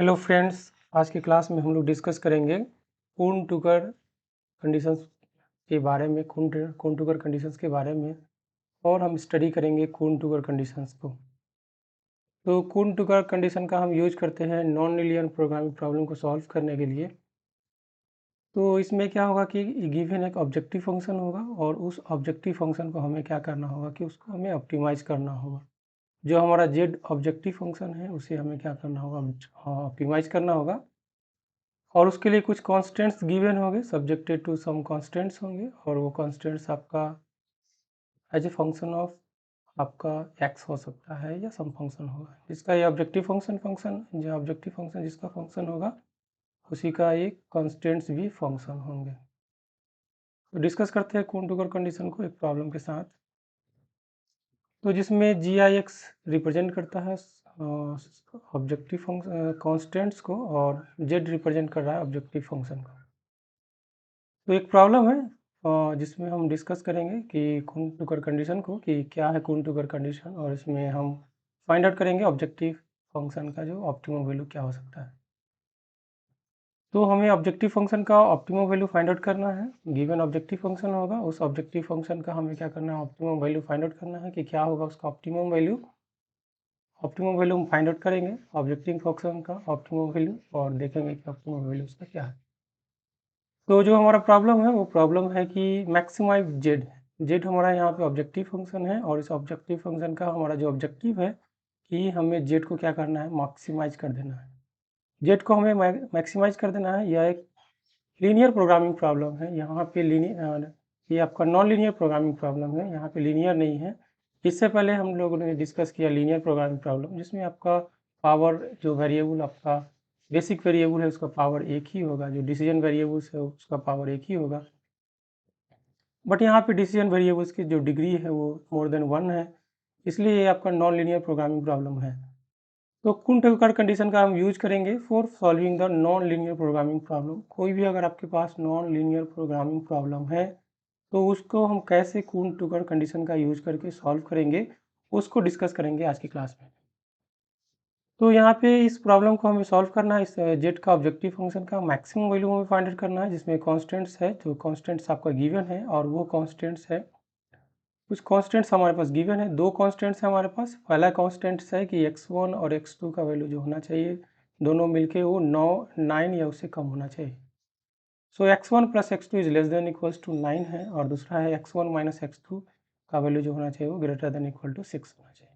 Hello friends, आज की class में हम लोग डिस्कस करेंगे कून-टुकर कंडीशंस के बारे में कून-टुकर कंडीशंस के बारे में और हम स्टडी करेंगे कून-टुकर कंडीशंस को। तो कून-टुकर कंडीशन का हम यूज करते हैं नॉन लीनियर प्रोग्रामिंग प्रॉब्लम को सॉल्व करने के लिए। तो इसमें क्या होगा कि गिवन एक ऑब्जेक्टिव फंक्शन होगा और उस ऑब्जेक्टिव फंक्शन को हमें क्या करना होगा कि उसको हमें ऑप्टिमाइज़ करना होगा। जो हमारा जेड ऑब्जेक्टिव फंक्शन है उसे हमें क्या करना होगा, ऑप्टिमाइज़ करना होगा। और उसके लिए कुछ कांस्टेंट्स गिवन होंगे, सब्जेक्टेड टू सम कांस्टेंट्स होंगे और वो कांस्टेंट्स आपका एज ए फंक्शन ऑफ आपका एक्स हो सकता है या सम फंक्शन होगा जिसका ये ऑब्जेक्टिव फंक्शन जिसका फंक्शन होगा उसी का एक कांस्टेंट्स भी फंक्शन होंगे। तो डिस्कस करते हैं कून-टुकर कंडीशन को एक प्रॉब्लम के साथ। तो जिसमें जी आई एक्स रिप्रेजेंट करता है ऑब्जेक्टिव फंक्शन कांस्टेंट्स को और जेड रिप्रेजेंट कर रहा है ऑब्जेक्टिव फंक्शन को। तो एक प्रॉब्लम है जिसमें हम डिस्कस करेंगे कि कून-टुकर कंडीशन को कि क्या है कून-टुकर कंडीशन, और इसमें हम फाइंड आउट करेंगे ऑब्जेक्टिव फंक्शन का जो ऑप्टिमम वैल्यू क्या हो सकता है। तो हमें ऑब्जेक्टिव फंक्शन का ऑप्टिमम वैल्यू फाइंड आउट करना है। गिवन ऑब्जेक्टिव फंक्शन होगा, उस ऑब्जेक्टिव फंक्शन का हमें क्या करना है, ऑप्टिमम वैल्यू फाइंड आउट करना है कि क्या होगा उसका ऑप्टिमम वैल्यू हम फाइंड आउट करेंगे ऑब्जेक्टिव फंक्शन का ऑप्टिमम वैल्यू और देखेंगे कि ऑप्टिमम वैल्यू उसका क्या है। तो जो हमारा प्रॉब्लम है वो प्रॉब्लम है कि मैक्सिमाइज जेड। जेड हमारा यहाँ पे ऑब्जेक्टिव फंक्शन है और इस ऑब्जेक्टिव फंक्शन का हमारा जो ऑब्जेक्टिव है कि हमें जेड को क्या करना है, मैक्सिमाइज कर देना है। जेड को हमें मैक्सिमाइज कर देना है। यह एक लीनियर प्रोग्रामिंग प्रॉब्लम है। यहाँ पे लीनियर, ये आपका नॉन लीनियर प्रोग्रामिंग प्रॉब्लम है, यहाँ पे लीनियर नहीं है। इससे पहले हम लोगों ने डिस्कस किया लीनियर प्रोग्रामिंग प्रॉब्लम जिसमें आपका पावर जो वेरिएबल आपका बेसिक वेरिएबल है उसका पावर एक ही होगा, जो डिसीजन वेरिएबल्स है उसका पावर एक ही होगा। बट यहाँ पे डिसीजन वेरिएबल्स की जो डिग्री है वो मोर देन 1 है, इसलिए ये आपका नॉन लीनियर प्रोग्रामिंग प्रॉब्लम है। तो कून-टुकर कंडीशन का हम यूज करेंगे for solving the non linear programming problem. कोई भी अगर आपके पास नॉन लीनियर प्रोग्रामिंग प्रॉब्लम है तो उसको हम कैसे कून-टुकर कंडीशन का यूज करके सॉल्व करेंगे उसको डिस्कस करेंगे आज की क्लास में। तो यहाँ पे इस प्रॉब्लम को हमें सॉल्व करना है। इस जेड का ऑब्जेक्टिव फंक्शन का मैक्सिमम वैल्यू हमें फाइंड आउट करना है जिसमें कांस्टेंट्स है, जो कांस्टेंट्स आपका गिवन है और वो कांस्टेंट्स है, कुछ कांस्टेंट्स हमारे पास गिवन है। दो कांस्टेंट्स है हमारे पास। पहला कांस्टेंट्स है कि x1 और x2 का वैल्यू जो होना चाहिए दोनों मिलके वो 9 या उससे कम होना चाहिए। So x1 plus x2 is less than equals to 9 है और दूसरा है x1 माइनस x2 का वैल्यू जो होना चाहिए वो ग्रेटर देन इक्वल टू 6 होना चाहिए।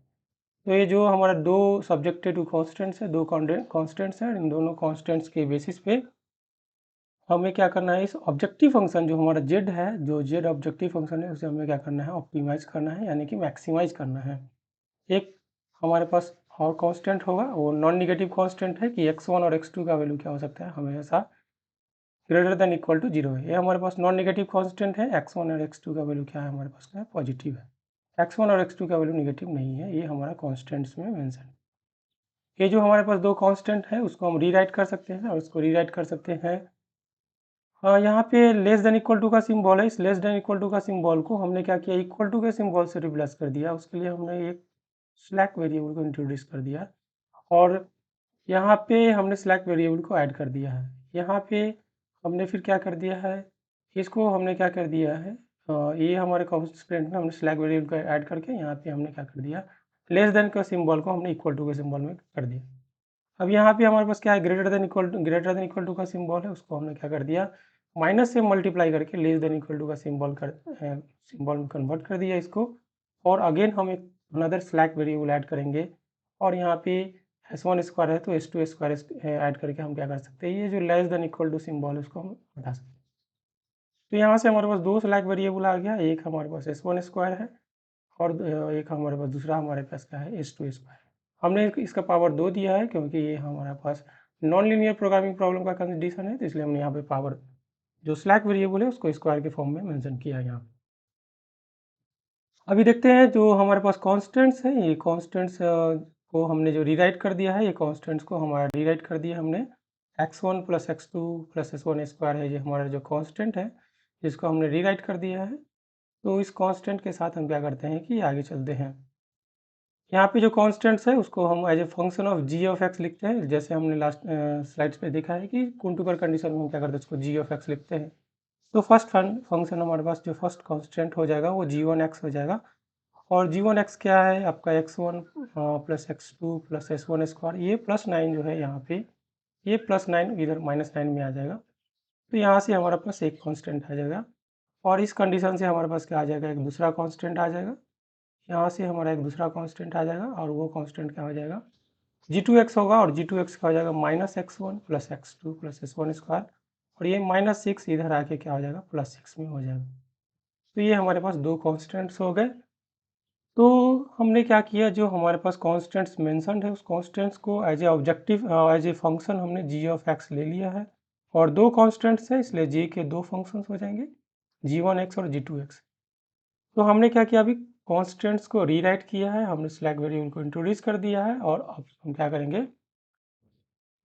तो ये जो हमारा दो सब्जेक्टेड टू कॉन्स्टेंट्स है, दो कॉन्स्टेंट्स हैं, इन दोनों कॉन्स्टेंट्स के बेसिस पे हमें क्या करना है, इस ऑब्जेक्टिव फंक्शन जो हमारा जेड है, जो जेड ऑब्जेक्टिव फंक्शन है उसे हमें क्या करना है, ऑप्टिमाइज करना है यानी कि मैक्सिमाइज करना है। एक हमारे पास और कांस्टेंट होगा, वो नॉन निगेटिव कांस्टेंट है कि x1 और x2 का वैल्यू क्या हो सकता है, हमेशा ग्रेटर देन इक्वल टू 0 है। ये हमारे पास नॉन निगेटिव कांस्टेंट है। x1 और x2 का वैल्यू क्या है, हमारे पास क्या है, पॉजिटिव है। x1 और x2 का वैल्यू निगेटिव नहीं है, ये हमारा कॉन्स्टेंट्स में मेंशन है। ये जो हमारे पास दो कांस्टेंट है उसको हम रीराइट कर सकते हैं और उसको रीराइट कर सकते हैं, यहाँ पे लेस देन इक्वल टू का सिंबल है। इस लेस देन इक्वल टू का सिंबल को हमने क्या किया, इक्वल टू के सिंबल से रिप्लेस कर दिया। उसके लिए हमने एक स्लैक वेरिएबल को इंट्रोड्यूस कर दिया और यहाँ पे हमने स्लैक वेरिएबल को ऐड कर दिया है। यहाँ पे हमने फिर क्या कर दिया है, इसको हमने क्या कर दिया है, ये हमारे कॉन्स्टेंट में हमने स्लैक वेरिएबल को ऐड करके यहाँ पे हमने क्या कर दिया, लेस देन का सिंबल को हमने इक्वल टू के सिंबल में कर दिया। अब यहाँ पे हमारे पास क्या है, ग्रेटर देन इक्वल टू का सिंबल है, उसको हमने क्या कर दिया, माइनस से मल्टीप्लाई करके लेस देन इक्वल टू का सिंबल में कन्वर्ट कर दिया इसको। और अगेन हम एक अनदर स्लैक वेरिएबल ऐड करेंगे और यहाँ पे s1 स्क्वायर है तो s2 स्क्वायर ऐड करके हम क्या कर सकते हैं, ये जो less than equal to symbol है उसको हम हटा सकते हैं। तो यहाँ से हमारे पास दो स्लैक वेरिएबल आ गया, एक हमारे पास s1 स्क्वायर है और एक हमारे पास दूसरा हमारे पास क्या है, s2 स्क्वायर। हमने इसका पावर 2 दिया है क्योंकि ये हमारे पास नॉन लीनियर प्रोग्रामिंग प्रॉब्लम का कंडीशन है, तो इसलिए हमने यहाँ पे पावर जो स्लैक वेरिएबल है उसको स्क्वायर के फॉर्म में मेंशन किया है यहाँ। अभी देखते हैं जो हमारे पास कांस्टेंट्स हैं, ये कांस्टेंट्स को हमने जो रीराइट कर दिया है, ये कांस्टेंट्स को हमारा रीराइट कर दिया हमने। x1 plus x2 plus s1 square है, ये हमारा जो कांस्टेंट है जिसको हमने रीराइट कर दिया है। तो इस कांस्टेंट के साथ हम क्या करते हैं कि आगे चलते हैं। यहाँ पे जो कॉन्स्टेंट्स है उसको हम as a function of g of x लिखते हैं, जैसे हमने लास्ट स्लाइड्स पे देखा है कि कुंटूकर कंडीशन में हम क्या करते हैं, उसको जी ऑफ एक्स लिखते हैं। तो फर्स्ट फंक्शन हमारे पास जो फर्स्ट कॉन्स्टेंट हो जाएगा वो जी वन एक्स हो जाएगा, और जी वन एक्स क्या है आपका x one plus x two plus S one square, ये प्लस नाइन जो है यहाँ पे, ये प्लस नाइन इधर माइनस नाइन में आ जाएगा। तो यहाँ से हमारे पास एक कांस्टेंट आ जाएगा, और इस कंडीशन से हमारे पास क्या आ जाएगा, एक दूसरा कांस्टेंट आ जाएगा। यहाँ से हमारा एक दूसरा कांस्टेंट आ जाएगा, और वो कांस्टेंट क्या हो जाएगा, जी टू एक्स होगा, और जी टू एक्स का हो जाएगा minus x one plus x two plus S one square, और ये माइनस सिक्स इधर आके क्या हो जाएगा, प्लस सिक्स में हो जाएगा। तो ये हमारे पास दो कॉन्स्टेंट्स हो गए। तो हमने क्या किया, जो हमारे पास कॉन्स्टेंट्स मेंशन्ड है उस कॉन्स्टेंट्स को as a objective as a function हमने जी ऑफ एक्स ले लिया है, और दो कॉन्स्टेंट्स है इसलिए जी के दो फंक्शंस हो जाएंगे, जी वन एक्स और जी टू एक्स। तो हमने क्या किया, अभी कॉन्स्टेंट्स को रीराइट किया है, हमने स्लैक वेरिएबल को इंट्रोड्यूस कर दिया है, और अब हम क्या करेंगे,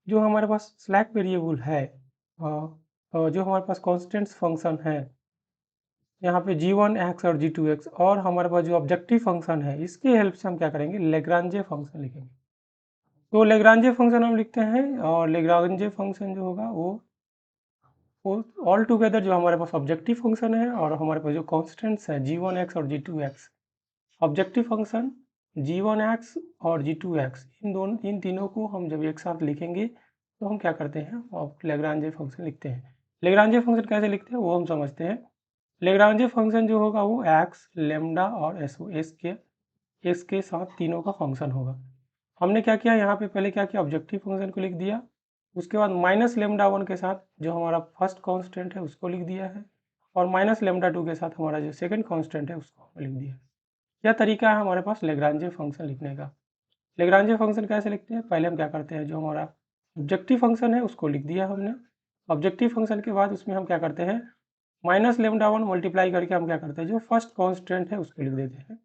जो हमारे पास स्लैक वेरिएबल है जो हमारे पास कॉन्स्टेंट्स फंक्शन है यहाँ पे जी वन एक्स और जी टू एक्स, और हमारे पास जो ऑब्जेक्टिव फंक्शन है इसके हेल्प से हम क्या करेंगे, लेग्रांजे फंक्शन लिखेंगे। तो लेग्रांजे फंक्शन हम लिखते हैं, और लेग्रांजे फंक्शन जो होगा वो ऑल टुगेदर जो हमारे पास ऑब्जेक्टिव फंक्शन है और हमारे पास जो कॉन्स्टेंट्स हैं जी वन एक्स और g two x, objective function g one x और जी टू एक्स, इन तीनों को हम जब एक साथ लिखेंगे तो हम क्या करते हैं, लेग्रांजे फंक्शन लिखते हैं। लेग्रांजे फंक्शन कैसे लिखते हैं वो हम समझते हैं। लेग्रांजे फंक्शन जो होगा वो एक्स लेमडा और एस के साथ तीनों का फंक्शन होगा। हमने क्या किया, यहाँ पे पहले क्या किया, ऑब्जेक्टिव फंक्शन को लिख दिया, उसके बाद माइनस लेमडा वन के साथ जो हमारा फर्स्ट कांस्टेंट है उसको लिख दिया है, और माइनस लेमडा टू के साथ हमारा जो सेकंड कांस्टेंट है उसको लिख दिया। यह तरीका है हमारे पास लेग्रांजे फंक्शन लिखने का। लेग्रांजे फंक्शन कैसे लिखते हैं, पहले हम क्या करते हैं, जो हमारा ऑब्जेक्टिव फंक्शन है उसको लिख दिया हमने। ऑब्जेक्टिव फंक्शन के बाद उसमें हम क्या करते हैं, माइनस लेमडा वन मल्टीप्लाई करके हम क्या करते हैं, जो फर्स्ट कांस्टेंट है उसको लिख देते हैं।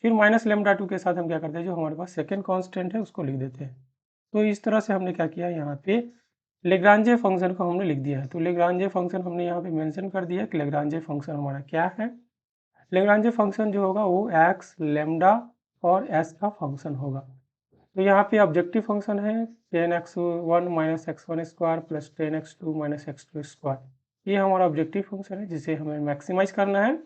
फिर माइनस लेमडा टू के साथ हम क्या करते हैं, जो हमारे पास सेकेंड कांस्टेंट है उसको लिख देते हैं। तो इस तरह से हमने क्या किया, यहाँ पे लेग्रांजे फंक्शन को हमने लिख दिया है। तो लेग्रांजे फंक्शन हमने यहाँ पे मेंशन कर दिया कि लेग्रांजे फंक्शन हमारा क्या है। लेग्रांजे फंक्शन जो होगा वो एक्स लेमडा और एस का फंक्शन होगा। तो यहाँ पे ऑब्जेक्टिव फंक्शन है ten x one minus x one square plus ten x two minus x two square, ये हमारा ऑब्जेक्टिव फंक्शन है जिसे हमें मैक्सिमाइज करना है।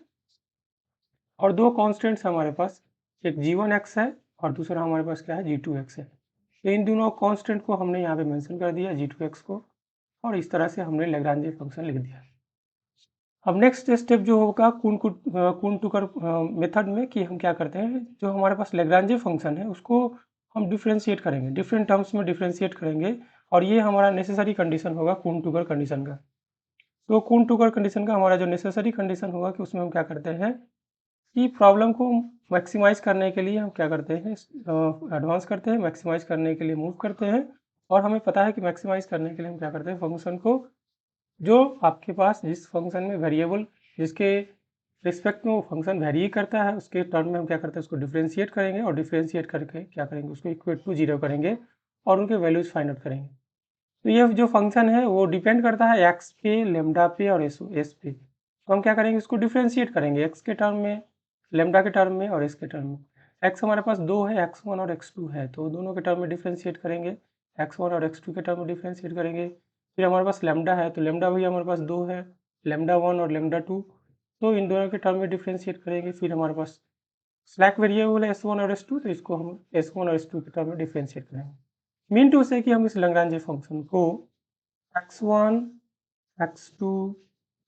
और दो कॉन्स्टेंट्स हमारे पास, एक जी वन एक्स है और दूसरा हमारे पास क्या है, जी टू एक्स है। तो इन दोनों कांस्टेंट को हमने यहाँ पे मेंशन कर दिया, जी टू एक्स को, और इस तरह से हमने लेग्रांजे फंक्शन लिख दिया। अब नेक्स्ट स्टेप जो होगा कुन-टुकर मेथड में, कि हम क्या करते हैं, जो हमारे पास लेग्रांजे फंक्शन है उसको हम डिफ्रेंशिएट करेंगे, डिफरेंट टर्म्स में डिफ्रेंशिएट करेंगे, और ये हमारा नेसेसरी कंडीशन होगा कुन-टुकर कंडीशन का। तो कुन-टुकर कंडीशन का हमारा जो नेसेसरी कंडीशन होगा कि उसमें हम क्या करते हैं कि प्रॉब्लम को मैक्सिमाइज करने के लिए हम क्या करते हैं, एडवांस करते हैं, मैक्सिमाइज करने के लिए मूव करते हैं, और हमें पता है कि मैक्सिमाइज करने के लिए हम क्या करते हैं, फंक्शन को, जो आपके पास जिस फंक्शन में वेरिएबल जिसके रिस्पेक्ट में वो फंक्शन वेरी करता है उसके टर्म में हम क्या करते हैं, उसको डिफ्रेंशिएट करेंगे, और डिफ्रेंशिएट करके क्या करेंगे, उसको इक्वल टू जीरो करेंगे, और उनके वैल्यूज फाइंड आउट करेंगे। तो ये जो फंक्शन है वो डिपेंड करता है एक्स पे, लेमडा पे और एस पे। तो हम क्या करेंगे, इसको डिफ्रेंशिएट करेंगे एक्स के टर्म में, लेमडा के टर्म में और एस के टर्म में। एक्स हमारे पास दो है, एक्स वन और एक्स टू है, तो दोनों के टर्म में डिफ्रेंशिएट करेंगे, एक्स वन और एक्स टू के टर्म में डिफ्रेंशिएट करेंगे। फिर हमारे पास लेमडा है, तो लेमडा भी हमारे पास दो है, लेमडा वन और लेमडा टू, तो इन दोनों के टर्म में डिफ्रेंशिएट करेंगे। फिर हमारे पास स्लैक वेरिएबल है एस वन और एस टू, तो इसको हम एस वन और एस टू के टर्म में डिफ्रेंशिएट करेंगे। मीन टू से कि हम इस लैग्रांज फंक्शन को x1 x2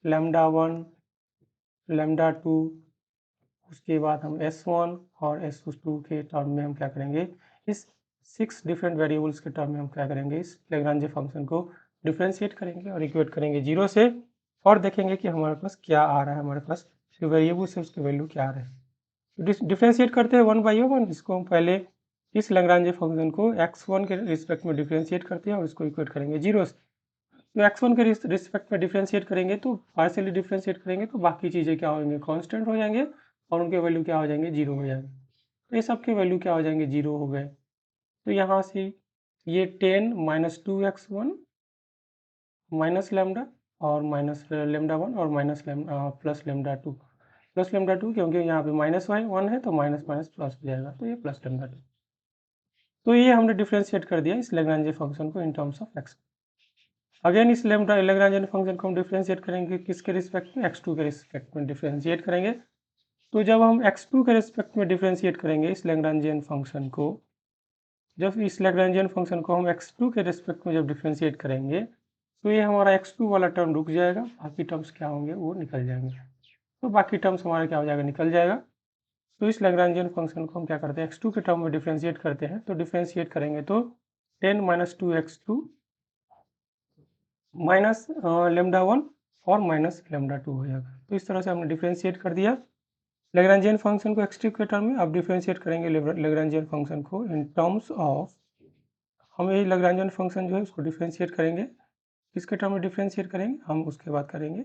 lambda one lambda two, उसके बाद हम s1 और s2 के टर्म में हम क्या करेंगे, इस 6 डिफरेंट वेरिएबल्स के टर्म में हम क्या करेंगे, इस लैग्रांज फंक्शन को डिफ्रेंशिएट करेंगे और इक्वेट करेंगे जीरो से, और देखेंगे कि हमारे पास क्या आ रहा है, हमारे पास जो वेरिएबल्स है उसके वैल्यू क्या आ रहे हैं। तो डिफ्रेंशिएट करते हैं वन बाई वन। इसको हम पहले इस लैग्रांज फंक्शन को x1 के रिस्पेक्ट में डिफ्रेंशिएट करते हैं और इसको इक्वेट करेंगे जीरो से। तो x1 के रिस्पेक्ट में डिफ्रेंशिएट करेंगे, तो पार्शियली डिफ्रेंशिएट करेंगे तो बाकी चीज़ें क्या होंगे, कांस्टेंट हो जाएंगे, और उनके वैल्यू क्या हो जाएंगे, जीरो हो जाएंगे। तो ये सब के वैल्यू क्या हो जाएंगे, जीरो हो गए। तो यहाँ से ये 10 minus two x one minus lambda और माइनस लेमडा वन और minus plus lambda two, plus lambda two, क्योंकि यहाँ पे -1 है तो माइनस माइनस प्लस हो जाएगा, तो ये प्लस लेमडा टू। तो ये हमने डिफ्रेंशिएट कर दिया इस लैग्रेंज फंक्शन को in terms of x. Again इस लैग्रेंज फंक्शन को हम डिफ्रेंशिएट करेंगे किसके रिस्पेक्ट में, x2 के रिस्पेक्ट में डिफ्रेंशिएट करेंगे। तो जब हम x2 के रिस्पेक्ट में डिफ्रेंशिएट करेंगे इस लैग्रेंजियन फंक्शन को, जब इस लैग्रेंजियन फंक्शन को हम x2 के रिस्पेक्ट में जब डिफ्रेंशिएट करेंगे तो ये हमारा x2 वाला टर्म रुक जाएगा, बाकी टर्म्स क्या होंगे वो निकल जाएंगे। तो बाकी टर्म्स हमारा क्या हो जाएगा, निकल जाएगा। तो इस लैग्रेंजियन फंक्शन को हम क्या करते हैं, x2 के टर्म में डिफ्रेंशिएट करते हैं। तो डिफ्रेंशिएट करेंगे तो 10 - 2x2 माइनस लेमडा 1 और माइनस लेमडा 2 हो जाएगा। तो इस तरह से हमने डिफ्रेंशिएट कर दिया लैग्रेंजियन फंक्शन को x2 के टर्म में। अब डिफ्रेंशिएट करेंगे लैग्रेंजियन फंक्शन को इन टर्म्स ऑफ, हम ये लैग्रेंजियन फंक्शन जो है उसको डिफ्रेंशिएट करेंगे किसके टर्म में डिफ्रेंशिएट करेंगे, हम उसके बाद करेंगे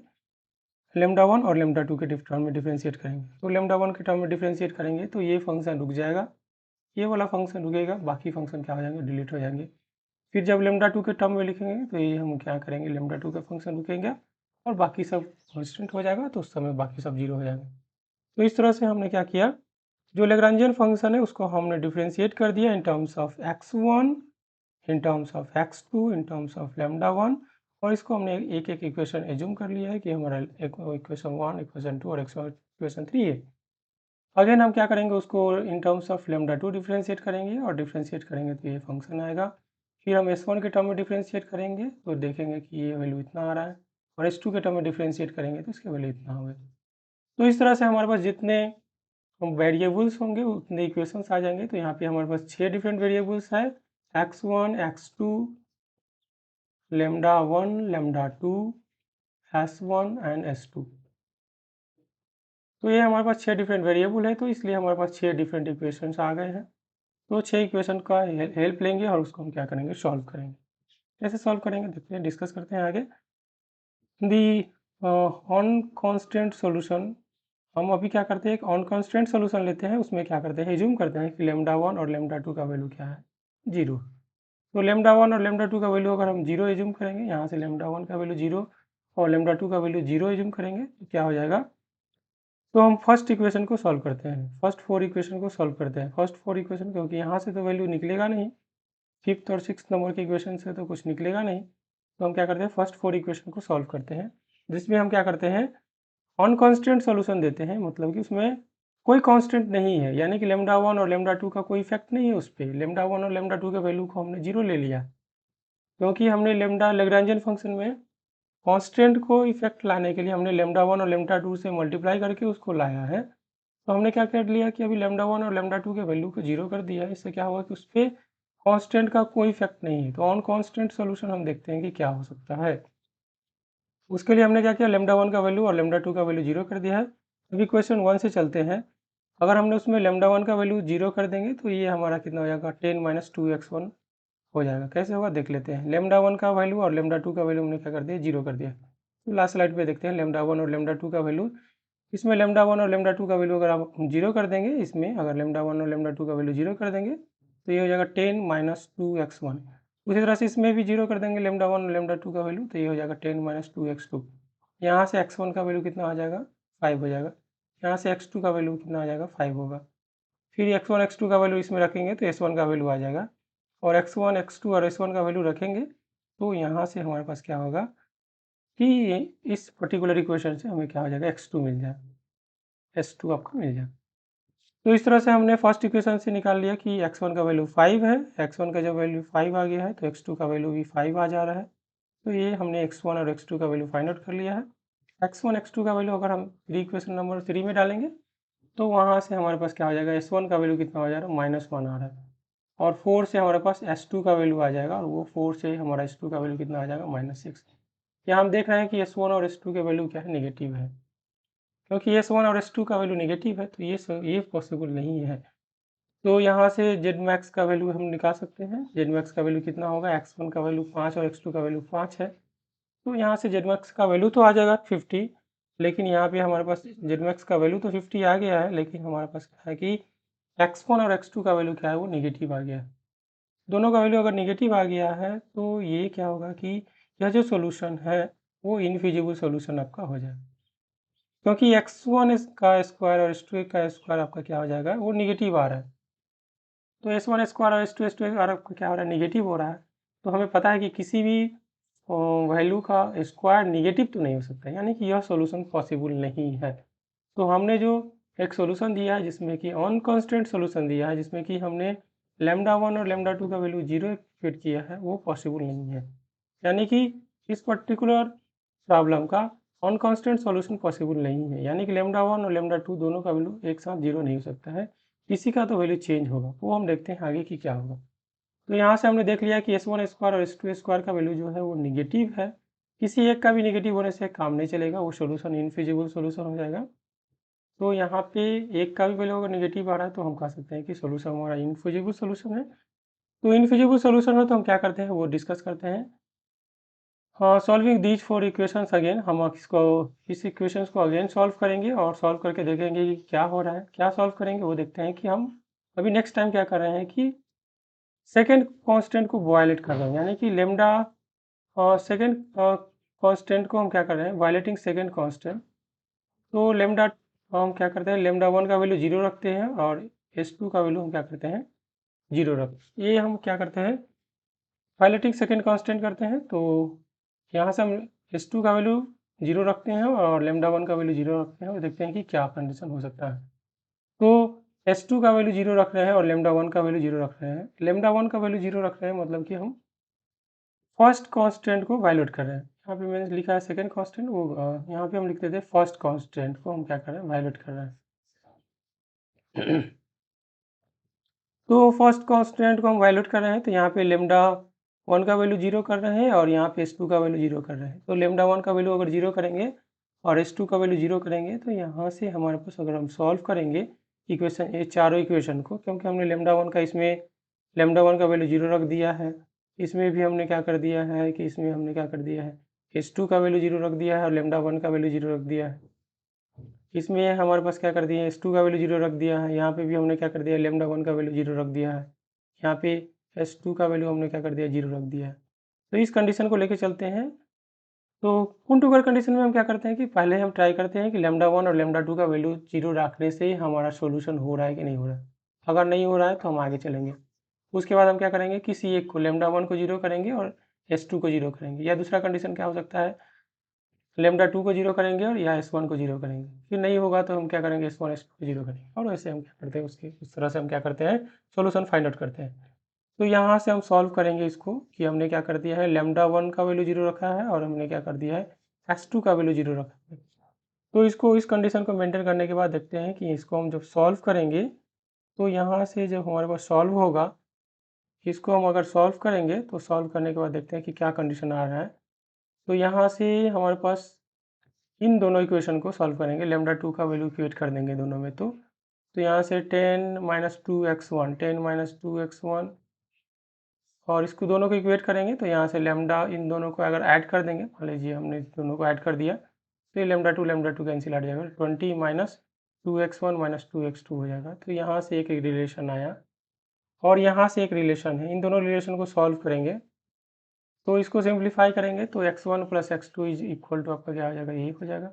लेमडा 1 और लेमडा 2 के टर्म में डिफ्रेंशिएट करेंगे। तो लेमडा 1 के टर्म में डिफ्रेंशिएट करेंगे तो ये फंक्शन रुक जाएगा, ये वाला फंक्शन रुकेगा, बाकी फंक्शन क्या हो जाएंगे, डिलीट हो जाएंगे। फिर जब लेमडा 2 के टर्म में लिखेंगे तो ये हम क्या करेंगे, लेमडा 2 का फंक्शन रुकेंगे और बाकी सब कांस्टेंट हो जाएगा, तो उस समय बाकी सब जीरो हो जाएगा। तो इस तरह से हमने क्या किया, जो लैग्रेंजियन फंक्शन है उसको हमने डिफ्रेंशिएट कर दिया in terms of x1, in terms of x2, in terms of lambda 1, और इसको हमने एक एक इक्वेशन एज्यूम कर लिया है कि हमारा इक्वेशन 1, इक्वेशन 2 और इक्वेशन 3 है। अगेन हम क्या करेंगे, उसको in terms of lambda 2 differentiate करेंगे, और डिफ्रेंशिएट करेंगे तो ये फंक्शन आएगा। फिर हम s1 के टर्म में डिफ्रेंशिएट करेंगे तो देखेंगे कि ये वैल्यू इतना आ रहा है, और s2 के टर्म में डिफ्रेंशिएट करेंगे तो इसकी वैल्यू इतना होगा। तो इस तरह से हमारे पास जितने वेरिएबल्स होंगे उतने इक्वेशंस आ जाएंगे। तो यहाँ पे हमारे पास 6 डिफरेंट वेरिएबल्स है, x1, x2, lambda 1, lambda 2, s1 and s2। तो ये हमारे पास 6 डिफरेंट वेरिएबल है, तो इसलिए हमारे पास 6 डिफरेंट इक्वेशंस आ गए हैं। तो 6 इक्वेशन का हेल्प लेंगे और उसको हम क्या करेंगे, सॉल्व करेंगे। कैसे सॉल्व करेंगे देखते हैं, डिस्कस करते हैं आगे। दी ऑन कांस्टेंट सॉल्यूशन, हम अभी क्या करते हैं, एक ऑन कांस्टेंट सॉल्यूशन लेते हैं, उसमें क्या करते हैं, एज्यूम करते हैं कि लेमडा 1 और लेमडा 2 का वैल्यू क्या है, 0। तो लेमडा 1 और लेमडा 2 का वैल्यू अगर हम 0 एज्यूम करेंगे, यहाँ से लेमडा 1 का वैल्यू 0 और लेमडा 2 का वैल्यू 0 एज्यूम करेंगे तो क्या हो जाएगा। तो हम फर्स्ट इक्वेशन को सॉल्व करते हैं, फर्स्ट 4 इक्वेशन को सॉल्व करते हैं। फर्स्ट 4 इक्वेशन, क्योंकि यहाँ से तो वैल्यू निकलेगा नहीं, 5th और 6th नंबर के इक्वेशन से तो कुछ निकलेगा नहीं, तो हम क्या करते हैं, फर्स्ट 4 इक्वेशन को सॉल्व करते हैं, जिसमें हम क्या करते हैं, ऑन कांस्टेंट सॉल्यूशन देते हैं, मतलब कि उसमें कोई कांस्टेंट नहीं है, यानी कि लेमडा 1 और लेमडा 2 का कोई इफेक्ट नहीं है उस पर। लेमडा 1 और लेमडा 2 के वैल्यू को हमने 0 ले लिया, क्योंकि हमने लेमडा लैग्रेंजियन फंक्शन में कांस्टेंट को इफेक्ट लाने के लिए हमने लेमडा 1 और लेमडा 2 से मल्टीप्लाई करके उसको लाया है। तो हमने क्या कर लिया कि अभी लेमडा 1 और लेमडा 2 के वैल्यू को 0 कर दिया है। इससे क्या होगा कि उस पर कांस्टेंट का कोई इफेक्ट नहीं है। तो ऑन कांस्टेंट सोल्यूशन हम देखते हैं कि क्या हो सकता है। उसके लिए हमने क्या किया, लेमडा 1 का वैल्यू और लेमडा 2 का वैल्यू 0 कर दिया है। अभी क्वेश्चन 1 से चलते हैं। अगर हमने उसमें लेमडा 1 का वैल्यू 0 कर देंगे तो ये हमारा कितना हो जाएगा, 10 - 2x1 हो जाएगा। कैसे होगा देख लेते हैं। लेमडा 1 का वैल्यू और लेमडा 2 का वैल्यू हमने क्या कर दिया, 0 कर दिया। तो लास्ट स्लाइड पे देखते हैं लेमडा 1 और लेमडा 2 का वैल्यू। इसमें लेमडा 1 और लेमडा 2 का वैल्यू अगर आप 0 कर देंगे, इसमें अगर लेमडा 1 और लेमडा 2 का वैल्यू 0 कर देंगे तो ये हो जाएगा 10 - 2x1। उसी तरह से इसमें भी 0 कर देंगे लेमडा 1 और लेमडा 2 का वैल्यू, तो ये हो जाएगा 10 - 2x2। यहाँ से x1 का वैल्यू कितना आ जाएगा, 5 हो जाएगा। यहाँ से x2 का वैल्यू कितना आ जाएगा, 5 होगा। फिर x1 x2 का वैल्यू इसमें रखेंगे तो s1 का वैल्यू आ जाएगा, और x1 x2 और s1 का वैल्यू रखेंगे तो यहाँ से हमारे पास क्या होगा कि इस पर्टिकुलर इक्वेशन से हमें क्या हो जाएगा, x2 मिल जाएगा, s2 आपका मिल जाएगा। तो इस तरह से हमने फर्स्ट इक्वेशन से निकाल लिया कि x1 का वैल्यू 5 है, x1 का जब वैल्यू 5 आ गया है तो x2 का वैल्यू भी 5 आ जा रहा है। तो ये हमने x1 और x2 का वैल्यू फाइंड आउट कर लिया है। x1 x2 का वैल्यू अगर हम इक्वेशन नंबर 3 में डालेंगे तो वहाँ से हमारे पास क्या हो जाएगा, s1 का वैल्यू कितना हो जा रहा है, -1 आ रहा है, और 4 से हमारे पास s2 का वैल्यू आ जाएगा, और वो 4 से हमारा s2 का वैल्यू कितना आ जाएगा, -6। यहाँ हम देख रहे हैं कि s1 और s2 के वैल्यू क्या है, नेगेटिव है। क्योंकि s1 और s2 का वैल्यू नेगेटिव है तो ये पॉसिबल नहीं है। तो यहाँ से जेड मैक्स का वैल्यू हम निकाल सकते हैं। जेड मैक्स का वैल्यू कितना होगा, x1 का वैल्यू 5 और x2 का वैल्यू 5 है। तो यहाँ से जेड मैक्स का वैल्यू तो आ जाएगा 50, लेकिन यहाँ पे हमारे पास जेड मैक्स का वैल्यू तो 50 आ गया है, लेकिन हमारे पास क्या है कि x1 और x2 का वैल्यू क्या है, वो नेगेटिव आ गया है। दोनों का वैल्यू अगर नेगेटिव आ गया है तो ये क्या होगा कि यह जो सोल्यूशन है वो इनफिजिबल सोल्यूशन आपका हो जाए। क्योंकि x1 का स्क्वायर और x2 का स्क्वायर आपका क्या हो जाएगा, वो निगेटिव आ रहा है। तो s1 स्क्वायर और s2 स्क्वायर आपका क्या हो रहा है, निगेटिव हो रहा है। तो हमें पता है कि किसी भी वैल्यू का स्क्वायर निगेटिव तो नहीं हो सकता, यानी कि यह सॉल्यूशन पॉसिबल नहीं है। तो हमने जो एक सॉल्यूशन दिया है जिसमें कि अनकॉन्स्टेंट सॉल्यूशन दिया है, जिसमें कि हमने λ1 और λ2 का वैल्यू 0 फिट किया है, वो पॉसिबल नहीं है। यानी कि इस पर्टिकुलर प्रॉब्लम का अनकॉन्स्टेंट सॉल्यूशन पॉसिबल नहीं है, यानी कि λ1 और λ2 दोनों का वैल्यू एक साथ 0 नहीं हो सकता है, किसी का तो वैल्यू चेंज होगा। वो हम देखते हैं आगे की क्या होगा। तो यहाँ से हमने देख लिया कि s1 स्क्वायर और s2 स्क्वायर का वैल्यू जो है वो निगेटिव है। किसी एक का भी निगेटिव होने से काम नहीं चलेगा, वो सोल्यूशन इनफिजिबल सोल्यूशन हो जाएगा। तो यहाँ पे एक का भी वैल्यू अगर निगेटिव आ रहा है तो हम कह सकते हैं कि सोल्यूशन हमारा इनफिजिबल सोल्यूशन है। तो इनफिजिबल सोल्यूशन है तो हम क्या करते हैं वो डिस्कस करते हैं। हाँ, solving these four equations again, हम इस इक्वेशंस को अगेन सॉल्व करेंगे और सॉल्व करके देखेंगे कि क्या हो रहा है। क्या सॉल्व करेंगे वो देखते हैं कि हम अभी नेक्स्ट टाइम क्या कर रहे हैं कि सेकेंड कांस्टेंट को वायलेट कर रहे हैं, यानी कि लेमडा सेकेंड कांस्टेंट को हम क्या कर रहे हैं, वायलेटिंग सेकेंड कांस्टेंट। तो लेमडा हम क्या करते हैं, λ1 का वैल्यू 0 रखते हैं और s2 का वैल्यू हम क्या करते हैं 0 रखते हैं। ये हम क्या करते हैं, वायलेटिंग सेकेंड कांस्टेंट करते हैं। तो यहाँ से हम s2 का वैल्यू 0 रखते हैं और λ1 का वैल्यू 0 रखते हैं और देखते हैं कि क्या कंडीशन हो सकता है। तो s2 का वैल्यू 0 रख रहे हैं और λ1 का वैल्यू 0 रख रहे हैं। λ1 का वैल्यू 0 रख रहे हैं मतलब कि हम फर्स्ट कांस्टेंट को वायलेट कर रहे हैं। यहाँ पे मैंने लिखा है सेकेंड कांस्टेंट, वो यहाँ पे हम लिखते थे फर्स्ट कांस्टेंट को हम क्या कर रहे हैं, वायलेट कर रहे हैं। तो फर्स्ट कांस्टेंट को हम वायलेट कर रहे हैं, तो यहाँ पे λ1 का वैल्यू 0 कर रहे हैं और यहाँ पे s2 का वैल्यू 0 कर रहे हैं। तो λ1 का वैल्यू अगर 0 करेंगे और s2 का वैल्यू 0 करेंगे तो यहाँ से हमारे पास अगर हम सॉल्व करेंगे इक्वेशन, ये चारों इक्वेशन को, क्योंकि हमने λ1 का इसमें λ1 का वैल्यू 0 रख दिया है, इसमें भी हमने क्या कर दिया है कि इसमें हमने क्या कर दिया है, s2 का वैल्यू 0 रख दिया है और λ1 का वैल्यू 0 रख दिया है। इसमें हमारे पास क्या कर दिया है, s2 का वैल्यू 0 रख दिया है, यहाँ पे भी हमने क्या कर दिया है, λ1 का वैल्यू 0 रख दिया है, यहाँ पे s2 का वैल्यू हमने क्या कर दिया, 0 रख दिया है। तो इस कंडीशन को लेके चलते हैं। तो कुन-टुकर कंडीशन में हम क्या करते हैं कि पहले हम ट्राई करते हैं कि λ1 और λ2 का वैल्यू 0 रखने से हमारा सोल्यूशन हो रहा है कि नहीं हो रहा है। अगर नहीं हो रहा है तो हम आगे चलेंगे। उसके बाद हम क्या करेंगे, किसी एक को λ1 को 0 करेंगे और s2 को 0 करेंगे। या दूसरा कंडीशन क्या हो सकता है, λ2 को 0 करेंगे और या s1 को 0 करेंगे। फिर नहीं होगा तो हम क्या करेंगे, s1 s2 को 0 करेंगे और वैसे हम क्या करते हैं, उसके उस तरह से हम क्या करते हैं, सोल्यूशन फाइंड आउट करते हैं। तो यहाँ से हम सॉल्व करेंगे इसको कि हमने क्या कर दिया है, λ1 का वैल्यू 0 रखा है और हमने क्या कर दिया है, s2 का वैल्यू 0 रखा है। तो इसको, इस कंडीशन को मेंटेन करने के बाद देखते हैं कि इसको हम जब सॉल्व करेंगे तो यहाँ से जब हमारे पास सॉल्व होगा, इसको हम अगर सॉल्व करेंगे तो सॉल्व करने के बाद देखते हैं कि क्या कंडीशन आ रहा है। तो यहाँ से हमारे पास इन दोनों इक्वेशन को सॉल्व करेंगे, λ2 का वैल्यू इक्वेट कर देंगे दोनों में। तो यहाँ से 10 - 2x1 10 - 2x1 और इसको दोनों को इक्वेट करेंगे तो यहाँ से लैम्डा, इन दोनों को अगर ऐड कर देंगे, मान लीजिए हमने दोनों को ऐड कर दिया तो ये λ2 कैंसिल हट जाएगा, 20 - 2x1 - 2x2 हो जाएगा। तो यहाँ से एक रिलेशन आया और यहाँ से एक रिलेशन है, इन दोनों रिलेशन को सॉल्व करेंगे तो इसको सिंप्लीफाई करेंगे तो x1 + x2 is equal to आपका क्या हो जाएगा, यही हो जाएगा।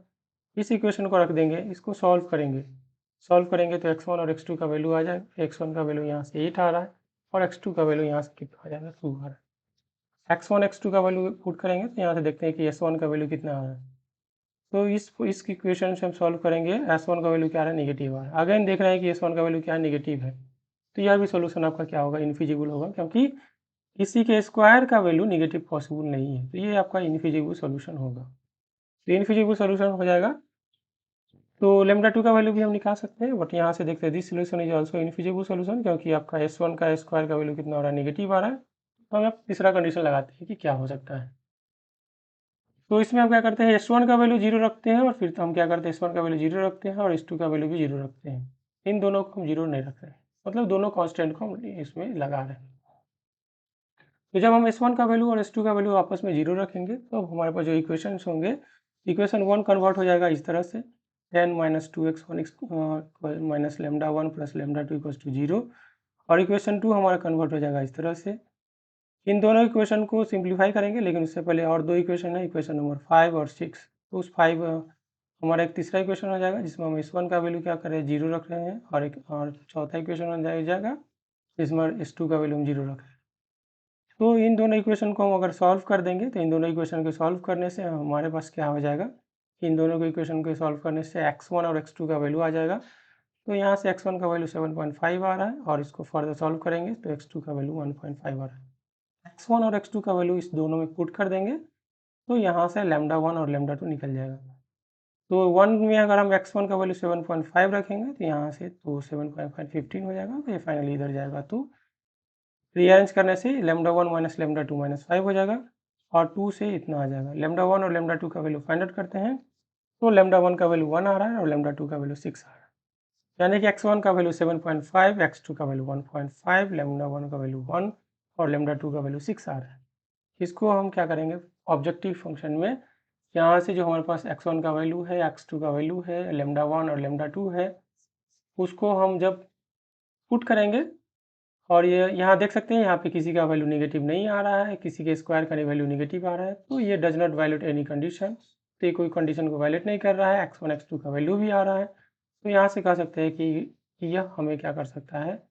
इस इक्वेशन को रख देंगे, इसको सॉल्व करेंगे तो x1 और x2 का वैल्यू आ जाएगा। x1 का वैल्यू यहाँ से 8 आ रहा है और x2 का वैल्यू यहाँ से कितना आ जाएगा, 2 आ रहा है। x1 x2 का वैल्यू पुट करेंगे तो यहाँ से देखते हैं कि s1 का वैल्यू कितना आ रहा है। तो इस इक्वेशन से हम सॉल्व करेंगे, s1 का वैल्यू क्या आ रहा है, निगेटिव आ रहा है। अगेन देख रहे हैं कि s1 का वैल्यू क्या है, निगेटिव है। तो यह भी सोल्यूशन आपका क्या होगा, इनफिजिबल होगा, क्योंकि किसी के स्क्वायर का वैल्यू निगेटिव पॉसिबल नहीं है। तो ये आपका इनफिजिबल सोल्यूशन होगा। तो इनफिजिबल सोल्यूशन हो जाएगा। तो λ2 का वैल्यू भी हम निकाल सकते हैं, बट यहाँ से देखते हैं this solution is also infeasible solution, क्योंकि आपका s1 का स्क्वायर का वैल्यू कितना हो रहा है, निगेटिव आ रहा है। तो हम अब तीसरा कंडीशन लगाते हैं कि क्या हो सकता है। तो इसमें हम क्या करते हैं, s1 का वैल्यू 0 रखते हैं और फिर हम क्या करते हैं, s1 का वैल्यू 0 रखते हैं और s2 का वैल्यू भी 0 रखते हैं। इन दोनों को हम 0 नहीं रख रहे हैं, मतलब दोनों कॉन्स्टेंट को हम इसमें लगा रहे हैं। तो जब हम s1 का वैल्यू और s2 का वैल्यू आपस में 0 रखेंगे तो हमारे पास जो इक्वेशंस होंगे, इक्वेशन 1 कन्वर्ट हो जाएगा इस तरह से, 10 - 2x1 - λ1 + λ2 = 0। और इक्वेशन 2 हमारा कन्वर्ट हो जाएगा इस तरह से। इन दोनों इक्वेशन को सिंप्लीफाई करेंगे, लेकिन उससे पहले और दो इक्वेशन है, इक्वेशन नंबर 5 और 6। तो उस 5 हमारा एक तीसरा इक्वेशन हो जाएगा जिसमें हम S1 का वैल्यू क्या कर रहे हैं, 0 रख रहे हैं, और चौथा इक्वेशन हो जाएगा जिसमें S2 का वैल्यू हम 0 रख रहे हैं। तो इन दोनों इक्वेशन को हम अगर सॉल्व कर देंगे तो इन दोनों इक्वेशन को सॉल्व करने से हमारे पास क्या हो जाएगा, इन दोनों को इक्वेशन को सॉल्व करने से x1 और x2 का वैल्यू आ जाएगा। तो यहाँ से x1 का वैल्यू 7.5 आ रहा है और इसको फर्दर सॉल्व करेंगे तो x2 का वैल्यू 1.5 आ रहा है। x1 और x2 का वैल्यू इस दोनों में पुट कर देंगे तो यहाँ से λ1 और λ2 निकल जाएगा। तो 1 में अगर हम x1 का वैल्यू 7.5 रखेंगे तो यहाँ से तो 7.5 15 हो जाएगा, तो ये फाइनली इधर जाएगा। तो रीअरेंज करने से λ1 माइनस λ2 माइनस 5 हो जाएगा और 2 से इतना आ जाएगा। λ1 और λ2 का वैल्यू फाइंड आउट करते हैं तो λ1 का वैल्यू 1 आ रहा है और λ2 का वैल्यू 6 आ रहा है, यानी कि x1 का वैल्यू 7.5, x2 का वैल्यू 1.5, λ1 का वैल्यू 1 और λ2 का वैल्यू 6 आ रहा है। इसको हम क्या करेंगे, ऑब्जेक्टिव फंक्शन में यहाँ से जो हमारे पास x1 का वैल्यू है, x2 का वैल्यू है, λ1 और λ2 है, उसको हम जब पुट करेंगे और ये यहाँ देख सकते हैं यहाँ पे किसी का वैल्यू नेगेटिव नहीं आ रहा है, किसी के स्क्वायर का वैल्यू नेगेटिव आ रहा है, तो ये does not violate any condition, तो ये कोई कंडीशन को वायलेट नहीं कर रहा है। x1 x2 का वैल्यू भी आ रहा है, तो यहाँ से कह सकते हैं कि यह हमें क्या कर सकता है,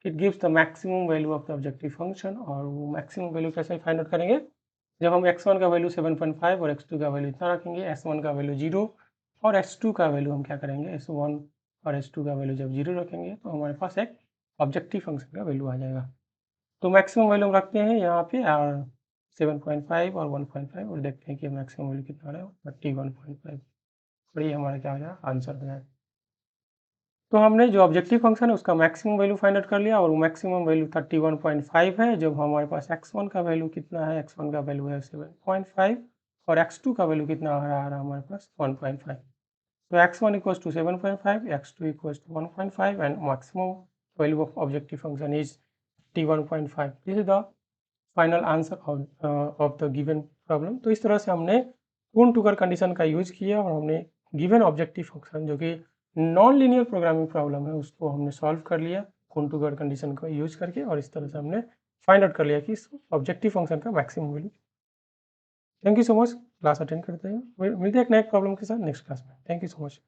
it gives the maximum value of the objective function. और वो मैक्सिमम वैल्यू कैसे फाइंड आउट करेंगे, जब हम x1 का वैल्यू 7.5 और x2 का वैल्यू इतना रखेंगे, s1 का वैल्यू 0 और s2 का वैल्यू हम क्या करेंगे, s1 और s2 का वैल्यू जब 0 रखेंगे तो हमारे पास एक ऑब्जेक्टिव फंक्शन का वैल्यू आ जाएगा। तो मैक्सिमम वैल्यू हम रखते हैं यहाँ पे 7.5 और 1.5 और देखते हैं कि मैक्सिमम वैल्यू कितना आ रहा है, 31.5, और ये हमारा क्या हो जाएगा, आंसर हो जाएगा। तो हमने जो ऑब्जेक्टिव फंक्शन है उसका मैक्सिमम वैल्यू फाइंड आउट कर लिया और वो मैक्सिमम वैल्यू 31.5 है। जब हमारे पास x1 का वैल्यू कितना है, x1 का वैल्यू है 7.5 और x2 का वैल्यू कितना आ रहा है हमारे पास 1.5। तो x1 equals to 7.5, x2 equals to 1.5 and maximum value of objective function is 31.5। This is the final answer of the given problem. तो इस तरह से हमने कून-टुकर कंडीशन का यूज किया और हमने गिवन ऑब्जेक्टिव फंक्शन जो कि नॉन लीनियर प्रोग्रामिंग प्रॉब्लम है उसको हमने सॉल्व कर लिया कून-टुकर कंडीशन का यूज करके, और इस तरह से हमने फाइंड आउट कर लिया कि ऑब्जेक्टिव फंक्शन का maximum value. Thank you so much, class attend करते हैं, मिलते हैं एक नए प्रॉब्लम के साथ नेक्स्ट क्लास में। Thank you so much.